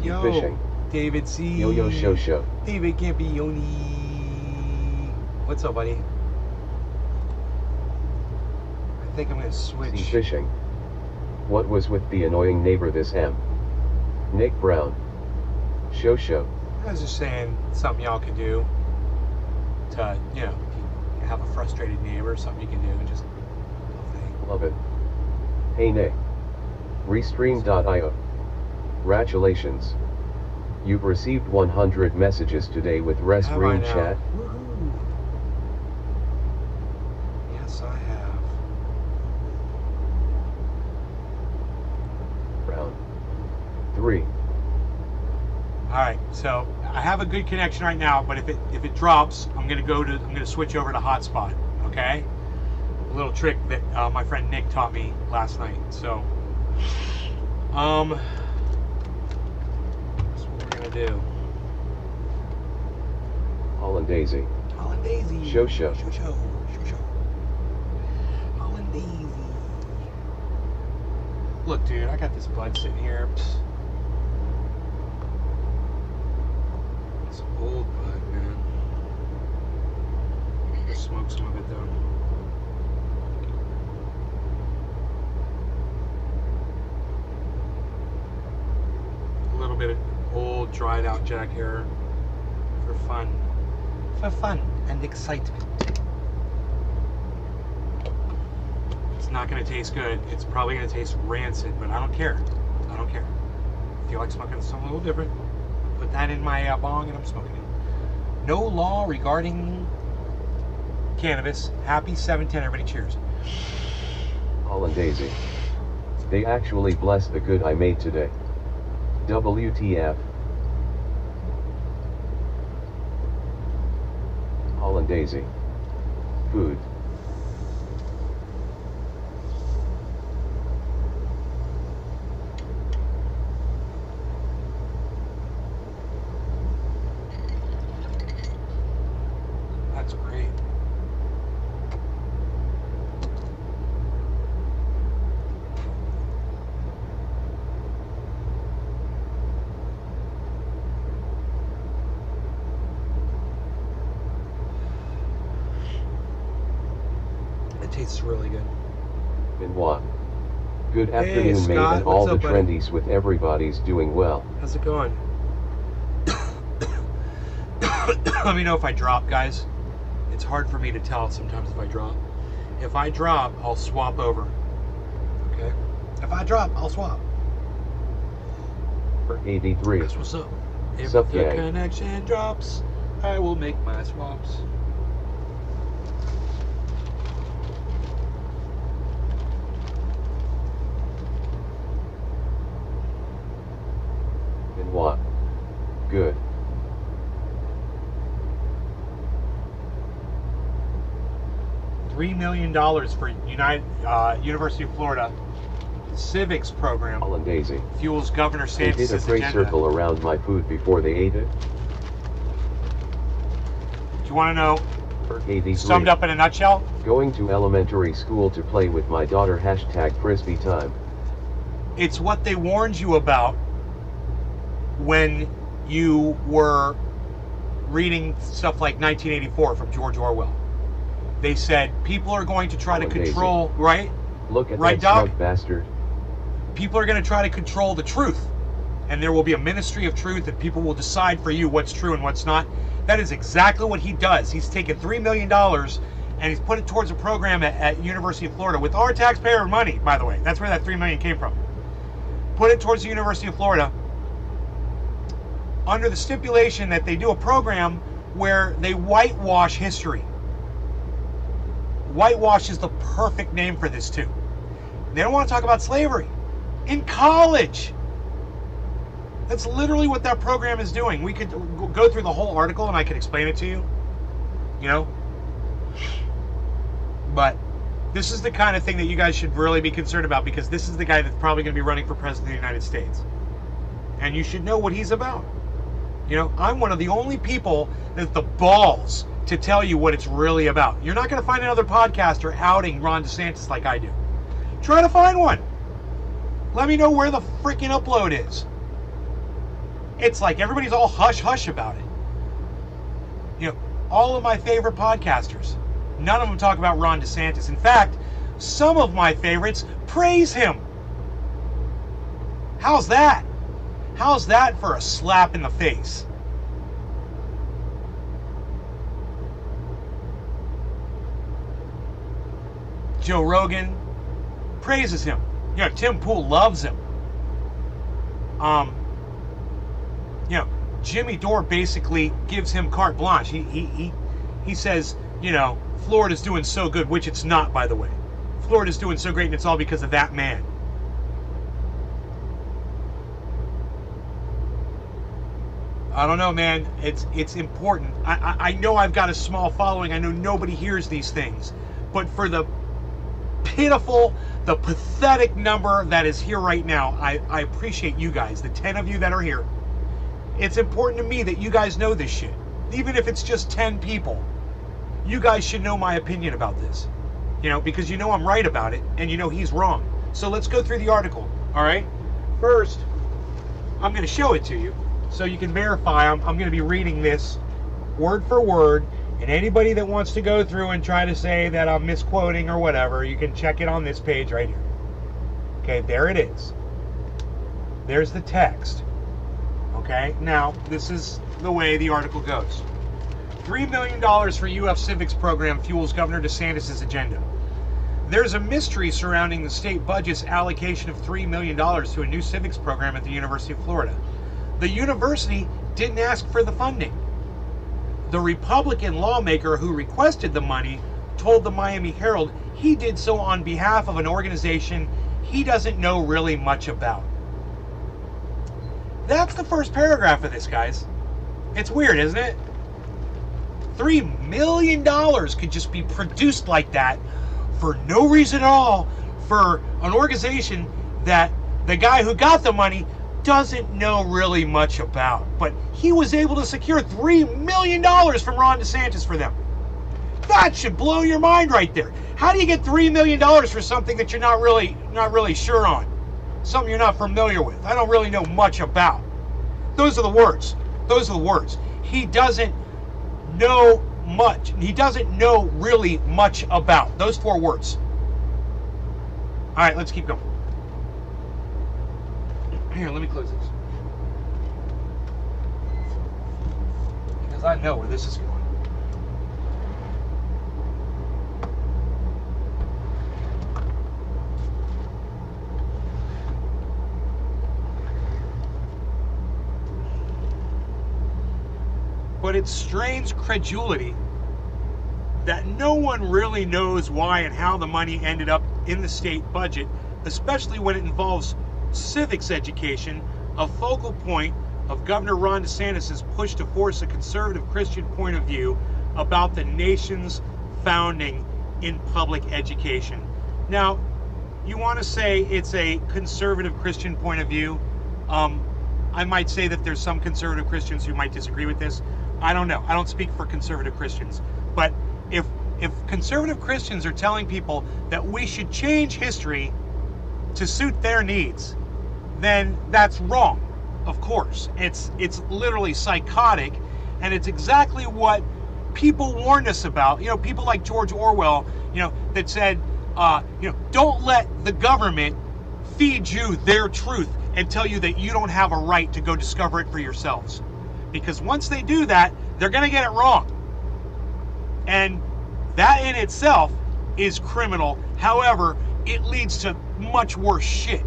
Yo, fishing. David C. Yo show show. David Campione. What's up, buddy? I think I'm gonna switch. Sea fishing. What was with the annoying neighbor this M? Nick Brown. Show show. I was just saying something y'all could do to, you know, if you have a frustrated neighbor, something you can do. Just Love it. Hey Nick. Restream.io. Congratulations. You've received 100 messages today with Restream chat. Woohoo. Yes, I have. Round 3. All right, so I have a good connection right now, but if it drops, I'm gonna switch over to hotspot. Okay, a little trick that my friend Nick taught me last night. So, that's what we're gonna do. Hollandaise. Hollandaise. Show show. Hollandaise. Look, dude, I got this bud sitting here. It's old bud, man. Just smoke some of it though. A little bit of old, dried out Jack here for fun. For fun and excitement. It's not going to taste good. It's probably going to taste rancid, but I don't care. I don't care. I feel like smoking something a little different. Put that in my bong and I'm smoking it. No law regarding cannabis. Happy 710, everybody. Cheers. Hollandaise. They actually blessed the good I made today. WTF. Hollandaise. Food. That's great. It tastes really good. Benoit. Good Hey, afternoon, mate, Scott, and all what's the up, buddy? trendies with everybody's doing well. How's it going? Let me know if I drop, guys. It's hard for me to tell sometimes if I drop. If I drop, I'll swap over. Okay? If I drop, I'll swap. For 83. That's what's up. If Sup, the gang? connection drops, I will make my swaps. Benoit. Good. $3 million for University of Florida civics program Hollandaise. fuels Governor They did a Santos' great agenda. circle around my food before they ate it. Do you want to know, For 83. summed up in a nutshell? Going to elementary school to play with my daughter. Hashtag frisbee time. It's what they warned you about when you were reading stuff like 1984 from George Orwell. They said people are going to try to Hollandaise. control, right? Look at Right, that Doc? smug bastard. People are going to try to control the truth. And there will be a ministry of truth and people will decide for you what's true and what's not. That is exactly what he does. He's taken $3 million and he's put it towards a program at University of Florida with our taxpayer money, by the way. That's where that $3 million came from. Put it towards the University of Florida under the stipulation that they do a program where they whitewash history. Whitewash is the perfect name for this too. They don't want to talk about slavery in college. That's literally what that program is doing. We could go through the whole article and I could explain it to you, you know? But this is the kind of thing that you guys should really be concerned about because this is the guy that's probably going to be running for president of the United States. And you should know what he's about. You know, I'm one of the only people that's the balls to tell you what it's really about. You're not going to find another podcaster outing Ron DeSantis like I do. Try to find one. Let me know where the freaking upload is. It's like everybody's all hush-hush about it. You know, all of my favorite podcasters, none of them talk about Ron DeSantis. In fact, some of my favorites praise him. How's that? How's that for a slap in the face? Joe Rogan praises him. You know, Tim Pool loves him. You know, Jimmy Dore basically gives him carte blanche. He says, you know, Florida's doing so good, which it's not, by the way. Florida's doing so great, and it's all because of that man. I don't know, man. It's important. I know I've got a small following. I know nobody hears these things. But for the pitiful, the pathetic number that is here right now, I appreciate you guys, the 10 of you that are here. It's important to me that you guys know this shit. Even if it's just 10 people, you guys should know my opinion about this. You know, because you know I'm right about it, and you know he's wrong. So let's go through the article, all right? First, I'm going to show it to you so you can verify. I'm going to be reading this word for word, and anybody that wants to go through and try to say that I'm misquoting or whatever, you can check it on this page right here. Okay, there it is. There's the text. Okay, now this is the way the article goes. $3 million for UF Civics program fuels Governor DeSantis' agenda. There's a mystery surrounding the state budget's allocation of $3 million to a new civics program at the University of Florida. The university didn't ask for the funding. The Republican lawmaker who requested the money told the Miami Herald he did so on behalf of an organization he doesn't know really much about. That's the first paragraph of this, guys. It's weird, isn't it? $3 million could just be produced like that for no reason at all for an organization that the guy who got the money doesn't know really much about. But he was able to secure $3 million from Ron DeSantis for them. That should blow your mind right there. How do you get $3 million for something that you're not really sure on? Something you're not familiar with. I don't really know much about. Those are the words. Those are the words. He doesn't know much. He doesn't know really much about. Those 4 words. All right, let's keep going. Here, let me close this. Because I know where this is going. But it strains credulity that no one really knows why and how the money ended up in the state budget, especially when it involves civics education, a focal point of Governor Ron DeSantis' push to force a conservative Christian point of view about the nation's founding in public education. Now, you want to say it's a conservative Christian point of view. I might say that there's some conservative Christians who might disagree with this. I don't know. I don't speak for conservative Christians. But if conservative Christians are telling people that we should change history to suit their needs, then that's wrong, of course. It's literally psychotic, and it's exactly what people warned us about. You know, people like George Orwell, you know, that said, don't let the government feed you their truth and tell you that you don't have a right to go discover it for yourselves. Because once they do that, they're going to get it wrong. And that in itself is criminal. However, it leads to much worse shit.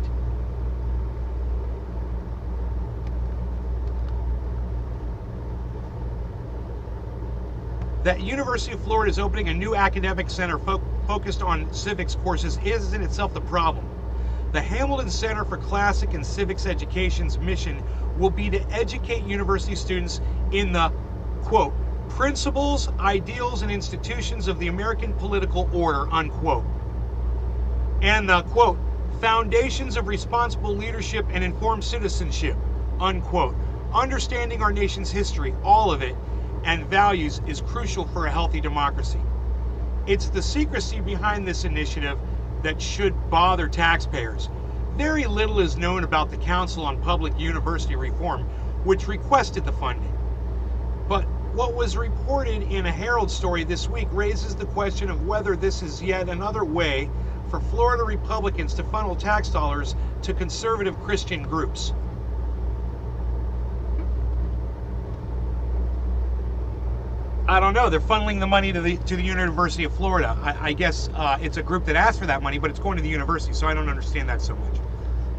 That University of Florida is opening a new academic center focused on civics courses is in itself the problem. The Hamilton Center for Classic and Civics Education's mission will be to educate university students in the, quote, principles, ideals, and institutions of the American political order, unquote, and the, quote, foundations of responsible leadership and informed citizenship, unquote. Understanding our nation's history, all of it, and values is crucial for a healthy democracy. It's the secrecy behind this initiative that should bother taxpayers. Very little is known about the Council on Public University Reform, which requested the funding. But what was reported in a Herald story this week raises the question of whether this is yet another way for Florida Republicans to funnel tax dollars to conservative Christian groups. I don't know. They're funneling the money to the University of Florida. I guess it's a group that asked for that money, but it's going to the university, so I don't understand that so much.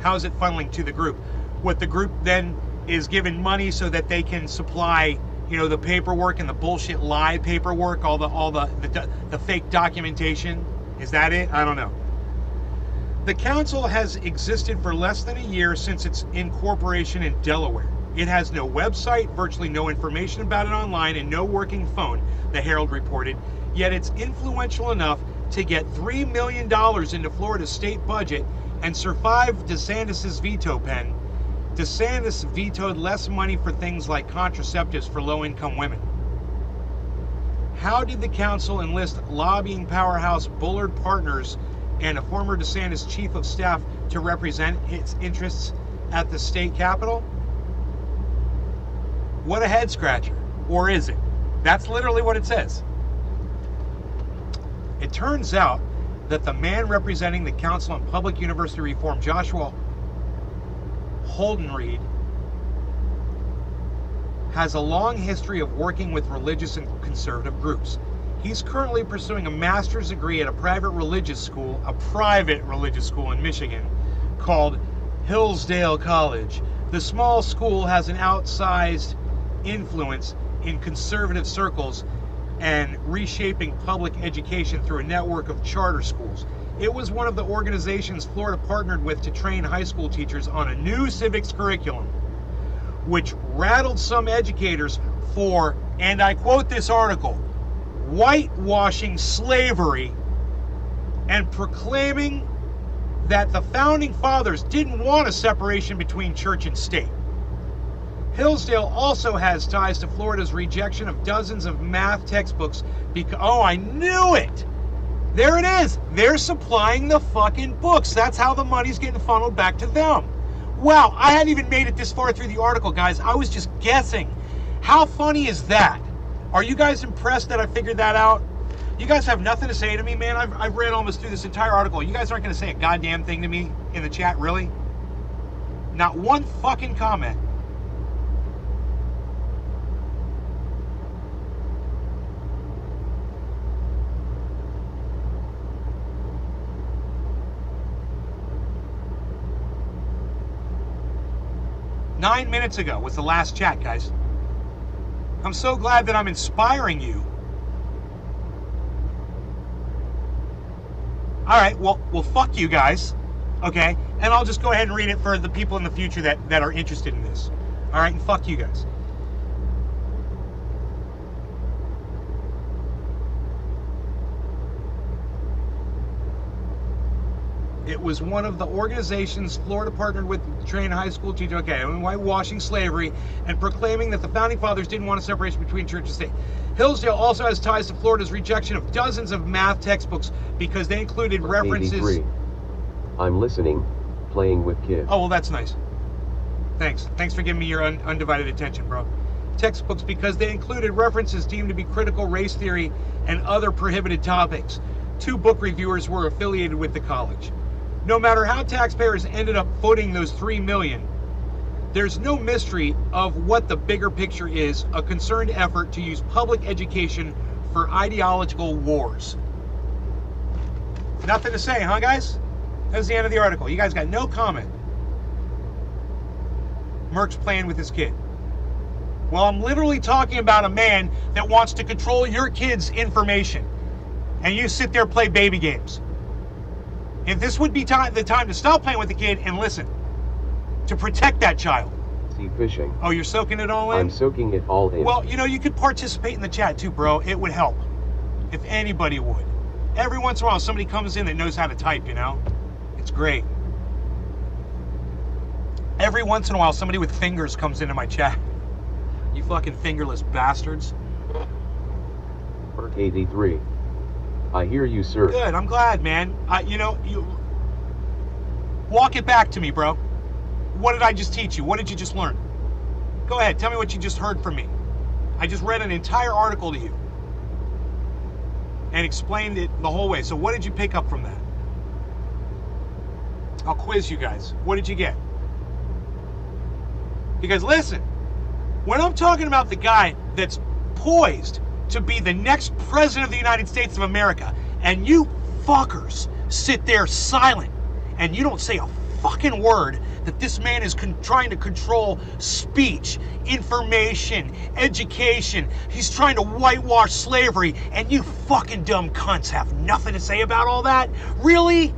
How is it funneling to the group? What, the group then is given money so that they can supply, you know, the paperwork and the bullshit lie paperwork, all the fake documentation? Is that it? I don't know. The council has existed for less than a year since its incorporation in Delaware. It has no website, virtually no information about it online, and no working phone, the Herald reported. Yet it's influential enough to get $3 million into Florida's state budget and survive DeSantis' veto pen. DeSantis vetoed less money for things like contraceptives for low-income women. How did the council enlist lobbying powerhouse Bullard Partners and a former DeSantis chief of staff to represent its interests at the state capitol? What a head scratcher. Or is it? That's literally what it says. It turns out that the man representing the Council on Public University Reform, Joshua Holdenreid, has a long history of working with religious and conservative groups. He's currently pursuing a master's degree at a private religious school in Michigan called Hillsdale College. The small school has an outsized influence in conservative circles and reshaping public education through a network of charter schools. It was one of the organizations Florida partnered with to train high school teachers on a new civics curriculum, which rattled some educators for, and I quote this article, whitewashing slavery and proclaiming that the founding fathers didn't want a separation between church and state. Hillsdale also has ties to Florida's rejection of dozens of math textbooks because, oh, I knew it! There it is! They're supplying the fucking books. That's how the money's getting funneled back to them. Wow, I hadn't even made it this far through the article, guys. I was just guessing. How funny is that? Are you guys impressed that I figured that out? You guys have nothing to say to me, man. I've read almost through this entire article. You guys aren't going to say a goddamn thing to me in the chat, really? Not one fucking comment. Nine minutes ago was the last chat, guys. I'm so glad that I'm inspiring you. All right, well, fuck you guys, okay? And I'll just go ahead and read it for the people in the future that are interested in this. All right, and fuck you guys. It was one of the organizations Florida partnered with to train high school teachers, okay, whitewashing slavery and proclaiming that the founding fathers didn't want a separation between church and state. Hillsdale also has ties to Florida's rejection of dozens of math textbooks because they included references. 83. I'm listening, playing with kids. Oh, well, that's nice. Thanks for giving me your undivided attention, bro. Textbooks because they included references deemed to be critical race theory and other prohibited topics. 2 book reviewers were affiliated with the college. No matter how taxpayers ended up footing those $3 million, there's no mystery of what the bigger picture is, a concerned effort to use public education for ideological wars. Nothing to say, huh, guys? That's the end of the article. You guys got no comment. Merck's playing with his kid. Well, I'm literally talking about a man that wants to control your kid's information. And you sit there and play baby games. If this would be the time to stop playing with the kid and listen, to protect that child. See fishing. Oh, you're soaking it all in? I'm soaking it all in. Well, you know, you could participate in the chat too, bro. It would help. If anybody would. Every once in a while, somebody comes in that knows how to type, you know? It's great. Every once in a while, somebody with fingers comes into my chat. You fucking fingerless bastards. 83. I hear you, sir. Good, I'm glad, man. You walk it back to me, bro. What did I just teach you? What did you just learn? Go ahead, tell me what you just heard from me. I just read an entire article to you and explained it the whole way. So what did you pick up from that? I'll quiz you guys. What did you get? Because listen, when I'm talking about the guy that's poised to be the next president of the United States of America, and you fuckers sit there silent and you don't say a fucking word that this man is trying to control speech, information, education. He's trying to whitewash slavery, and you fucking dumb cunts have nothing to say about all that? Really?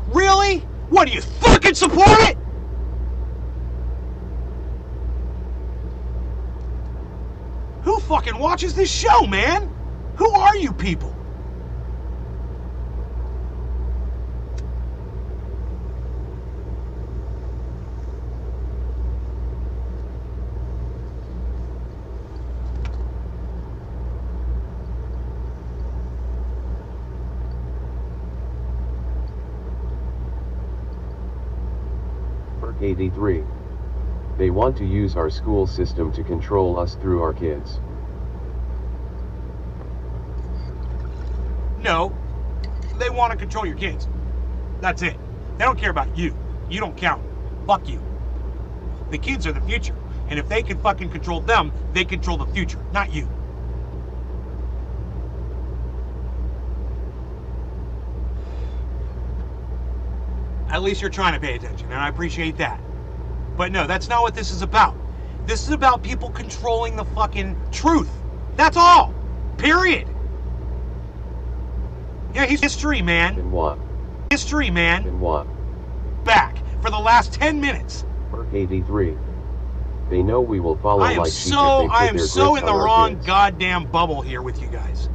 Really? What, do you fucking support it? Who fucking watches this show, man? Who are you people? Perk 83. They want to use our school system to control us through our kids. No, they want to control your kids. That's it. They don't care about you. You don't count. Fuck you. The kids are the future. And if they can fucking control them, they control the future, not you. At least you're trying to pay attention, and I appreciate that. But no, that's not what this is about. This is about people controlling the fucking truth. That's all. Period. Yeah, he's history, man. In what? History, man. In what? Back for the last 10 minutes. Perk 83. They know we will follow I am like sheep so, if they put I am their so grips in the on our wrong kids. goddamn bubble here with you guys.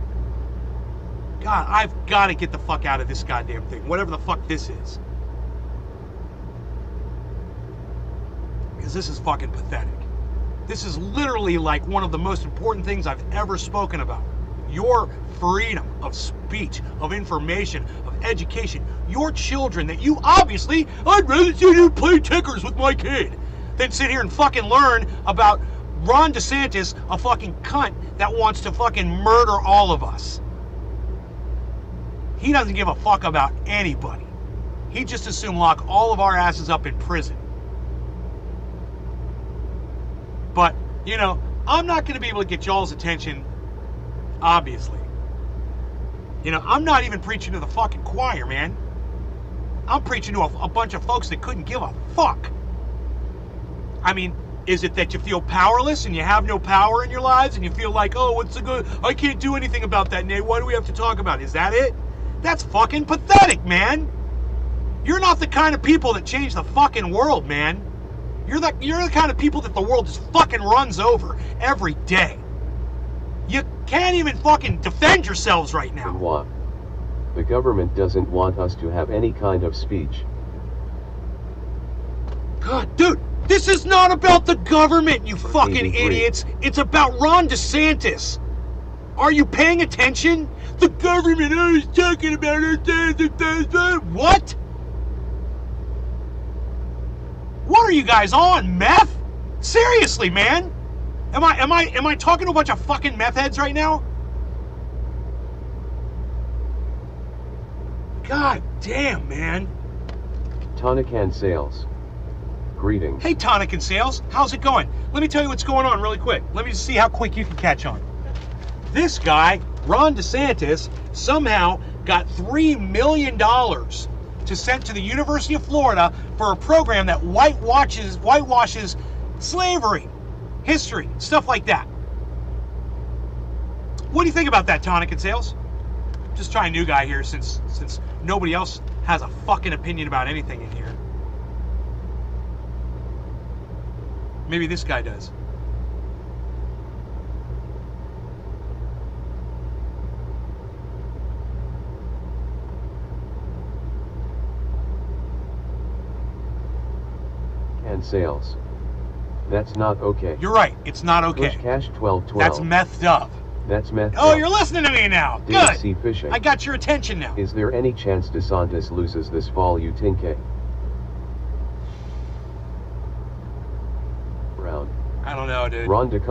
God, I've got to get the fuck out of this goddamn thing, whatever the fuck this is. Because this is fucking pathetic. This is literally like one of the most important things I've ever spoken about. Your freedom of speech, of information, of education. Your children that you obviously, I'd rather see you play checkers with my kid than sit here and fucking learn about Ron DeSantis, a fucking cunt that wants to fucking murder all of us. He doesn't give a fuck about anybody. He'd just as soon lock all of our asses up in prison. But, you know, I'm not going to be able to get y'all's attention, obviously. You know, I'm not even preaching to the fucking choir, man. I'm preaching to a bunch of folks that couldn't give a fuck. I mean, is it that you feel powerless and you have no power in your lives and you feel like, oh, what's the good? I can't do anything about that, Nate. Why do we have to talk about it? Is that it? That's fucking pathetic, man. You're not the kind of people that change the fucking world, man. You're the kind of people that the world just fucking runs over every day. You can't even fucking defend yourselves right In now. what? The government doesn't want us to have any kind of speech. God, dude, this is not about the government, you fucking 83. idiots. It's about Ron DeSantis. Are you paying attention? The government is talking about it. What? What are you guys on, meth? Seriously, man? Am I talking to a bunch of fucking meth heads right now? God damn, man. Tonican Sales. Greetings. Hey, Tonic and Sales, how's it going? Let me tell you what's going on really quick. Let me just see how quick you can catch on. This guy, Ron DeSantis, somehow got $3 million to send to the University of Florida for a program that whitewashes slavery, history, stuff like that. What do you think about that, Tonic and Sales? Just trying a new guy here since nobody else has a fucking opinion about anything in here. Maybe this guy does. And sales. That's not okay. You're right, it's not okay. Push cash 1212. That's methed up. That's meth. Oh, up. you're listening to me now. Deep Good. sea fishing. I got your attention now. Is there any chance DeSantis loses this fall, you think? Brown. I don't don't know, dude. Ron DeCun.